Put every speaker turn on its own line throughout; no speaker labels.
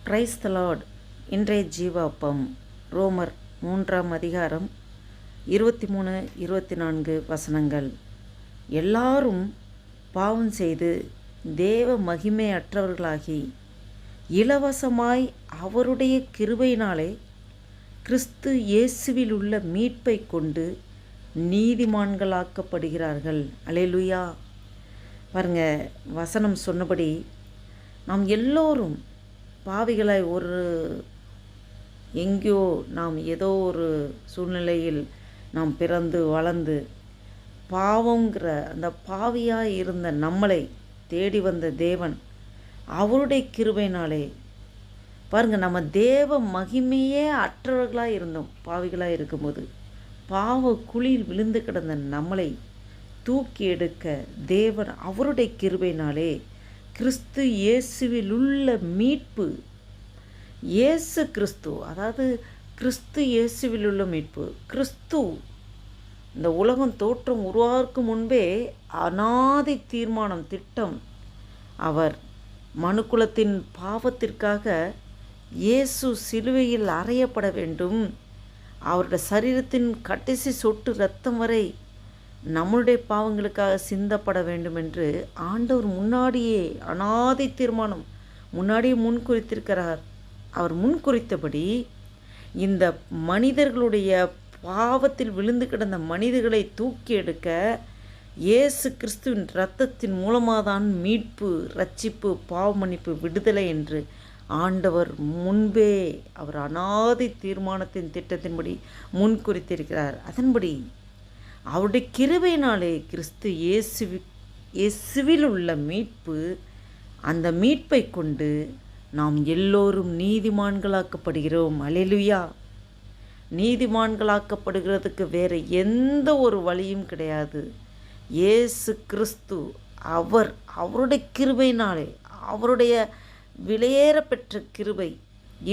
Praise the Lord. இன்றைய ஜீவ அப்பம் ரோமர் 3ஆம் அதிகாரம் 23-24 வசனங்கள். எல்லாரும் பாவம் செய்து தேவ மகிமையற்றவர்களாகி இலவசமாய் அவருடைய கிருபையினாலே கிறிஸ்து இயேசுவில் உள்ள மீட்பை கொண்டு நீதிமான்களாக்கப்படுகிறார்கள். அல்லேலூயா. பாருங்க, வசனம் சொன்னபடி நாம் எல்லோரும் பாவிகளாய் எங்கேயோ நாம் ஏதோ ஒரு சூழ்நிலையில் நாம் பிறந்து வளர்ந்து பாவங்கிற அந்த பாவியாக இருந்த நம்மளை தேடி வந்த தேவன் அவருடைய கிருபையினாலே பாருங்கள், நம்ம தேவ மகிமையே அற்றவர்களாக இருந்தோம். பாவிகளாக இருக்கும்போது பாவ குழியில் விழுந்து கிடந்த நம்மளை தூக்கி எடுக்க தேவன் அவருடைய கிருபையினாலே கிறிஸ்து இயேசுவில் உள்ள மீட்பு, இயேசு கிறிஸ்து, அதாவது கிறிஸ்து இயேசுவில் உள்ள மீட்பு. கிறிஸ்து இந்த உலகம் தோற்றம் உருவாக்கு முன்பே அநாதி தீர்மானம் திட்டம். அவர் மனுக்குலத்தின் பாவத்திற்காக இயேசு சிலுவையில் அறையப்பட வேண்டும், அவருடைய சரீரத்தின் கடைசி சொட்டு இரத்தம் வரை நம்மளுடைய பாவங்களுக்காக சிந்தப்பட வேண்டும் என்று ஆண்டவர் முன்னாடியே அநாதி தீர்மானம் முன்னாடியே முன்குறித்திருக்கிறார். அவர் முன்குறித்தபடி இந்த மனிதர்களுடைய பாவத்தில் விழுந்து கிடந்த மனிதர்களை தூக்கி எடுக்க இயேசு கிறிஸ்துவின் இரத்தத்தின் மூலமாக தான் மீட்பு, இரட்சிப்பு, பாவ மன்னிப்பு, விடுதலை என்று ஆண்டவர் முன்பே அவர் அநாதி தீர்மானத்தின் திட்டத்தின்படி முன்குறித்திருக்கிறார். அதன்படி அவருடைய கிருபையினாலே கிறிஸ்து இயேசுவில் உள்ள மீட்பு, அந்த மீட்பை கொண்டு நாம் எல்லோரும் நீதிமான்களாக்கப்படுகிறோம். அல்லேலூயா. நீதிமான்களாக்கப்படுகிறதுக்கு வேறு எந்த ஒரு வழியும் கிடையாது. இயேசு கிறிஸ்து அவருடைய கிருபையினாலே, அவருடைய விலையேற பெற்ற கிருபை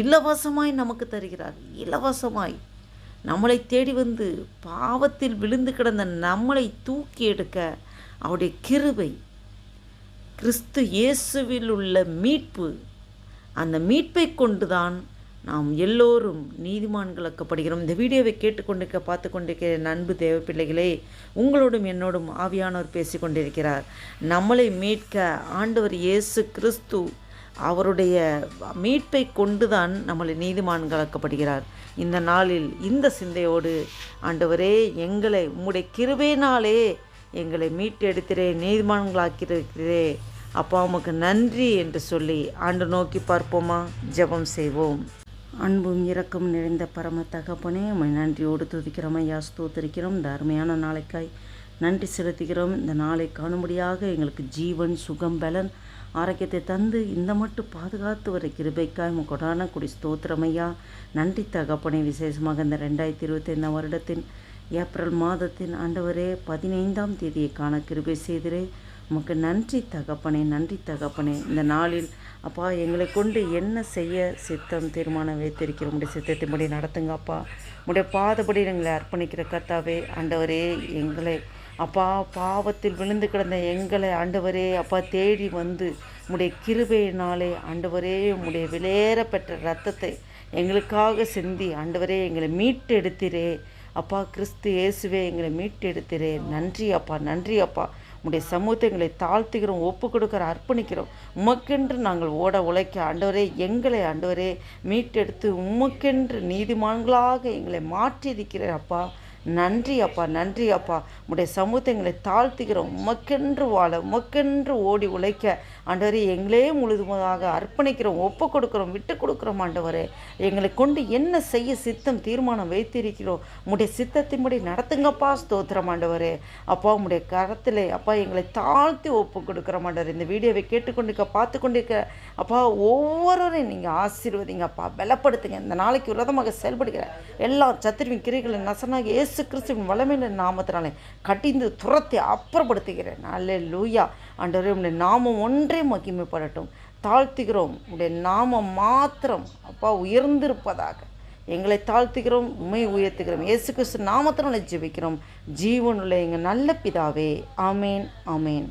இலவசமாய் நமக்கு தருகிறார். இலவசமாய் நம்மளை தேடி வந்து பாவத்தில் விழுந்து கிடந்த நம்மளை தூக்கி எடுக்க அவருடைய கிருபை, கிறிஸ்து இயேசுவில் உள்ள மீட்பு, அந்த மீட்பை கொண்டுதான் நாம் எல்லோரும் நீதிமான்களாக்கப்படுகிறோம். இந்த வீடியோவை கேட்டுக்கொண்டிருக்க பார்த்து கொண்டிருக்கிற அன்பு தேவ பிள்ளைகளே, உங்களோடும் என்னோடும் ஆவியானவர் பேசி கொண்டிருக்கிறார். நம்மளை மீட்க ஆண்டவர் இயேசு கிறிஸ்து அவருடைய மீட்பை கொண்டுதான் நம்மளை நீதிமான்களாக்கப்படுகிறார். இந்த நாளில் இந்த சிந்தையோடு, ஆண்டவரே, எங்களை உம்முடைய கிருபையினாலே எங்களை மீட்டெடுத்திரே, நீதிமான்களாக்கிறே, அப்பா உமக்கு நன்றி என்று சொல்லி ஆண்டு நோக்கி பார்ப்போமா? ஜெபம் செய்வோம். அன்பும் இரக்கம் நிறைந்த பரம தகப்பனே, உம்மை நன்றியோடு துதிக்கிறோம் ஐயா, ஸ்தோத்திரிக்கிறோம். இந்த அருமையான நாளைக்காய் நன்றி செலுத்துகிறோம். இந்த நாளை காணும்படியாக எங்களுக்கு ஜீவன், சுகம், பலன், ஆரோக்கியத்தை தந்து இந்த மட்டும் பாதுகாத்து வர கிருபைக்காய் கொடான குடி ஸ்தோத்திரமையா. நன்றி தகப்பனே. விசேஷமாக இந்த 2025 வருடத்தின் ஏப்ரல் மாதத்தின் ஆண்டவரே 15ஆம் தேதியை காண கிருபை செய்திரே, உமக்கு நன்றி தகப்பனே, நன்றி தகப்பனே. இந்த நாளில் அப்பா எங்களை கொண்டு என்ன செய்ய சித்தம் தீர்மானம் வைத்திருக்கிற உடைய சித்தத்தின்படி நடத்துங்க அப்பா. உடைய பாதபடி எங்களை அர்ப்பணிக்கிற கர்த்தாவே, ஆண்டவரே, எங்களை அப்பா பாவத்தில் விழுந்து கிடந்த எங்களை ஆண்டவரே அப்பா தேடி வந்து உம்முடைய கிருபையினாலே ஆண்டவரே உம்முடைய விலையேற பெற்ற இரத்தத்தை எங்களுக்காக சிந்தி ஆண்டவரே எங்களை மீட்டு எடுத்திரே அப்பா. கிறிஸ்து இயேசுவே எங்களை மீட்டு எடுத்திரே. நன்றி அப்பா, நன்றி அப்பா. உம்முடைய சமூகத்தை எங்களை தாழ்த்துகிறோம், ஒப்பு கொடுக்குற, அர்ப்பணிக்கிறோம். உமக்கென்று நாங்கள் ஓட உழைக்க ஆண்டவரே எங்களை ஆண்டவரே மீட்டெடுத்து உமக்கென்று நீதிமான்களாக எங்களை மாற்றியிருக்கிற அப்பா. நன்றி அப்பா, நன்றி அப்பா. உடைய சமூகத்தை எங்களை தாழ்த்துகிறோம். உமக்கென்று வாழ, உமக்கென்று ஓடி உழைக்க ஆண்டவரே எங்களே முழுதுமாக அர்ப்பணிக்கிறோம், ஒப்பு கொடுக்குறோம், விட்டு கொடுக்குறோம். ஆண்டவரே எங்களை கொண்டு என்ன செய்ய சித்தம் தீர்மானம் வைத்திருக்கிறோம், உடைய சித்தத்தின்படி நடத்துங்கப்பா. ஸ்தோத்திரம் ஆண்டவரே அப்பா. உடைய கரத்திலே அப்பா எங்களை தாழ்த்தி ஒப்பு கொடுக்குறோம் ஆண்டவரே. இந்த வீடியோவை கேட்டுக்கொண்டிருக்க, பார்த்து கொண்டிருக்க அப்பா ஒவ்வொருவரையும் நீங்கள் ஆசீர்வதிங்க அப்பா, பலப்படுத்துங்க. இந்த நாளைக்கு விரதமாக செயல்படுகிற எல்லா சத்துருவின் கிரைகளின் நசனாக இயேசு கிறிஸ்துவின் வல்லமையான நாமத்தினாலே கட்டிந்து துரத்தி அப்புறப்படுத்துகிறேன். அல்லேலூயா. ஆண்டவரே உம்முடைய நாமம் ஒன்றே மகிமைப்படட்டும். தாழ்த்துகிறோம். உடைய நாமம் மாத்திரம் அப்பா உயர்ந்திருப்பதாக எங்களை தாழ்த்துகிறோம், உம்மை உயர்த்துகிறோம். இயேசு கிறிஸ்து நாமத்தினாலே ஜெபிக்கிறோம் ஜீவனுள்ள எங்கள் நல்ல பிதாவே. ஆமேன், ஆமேன்.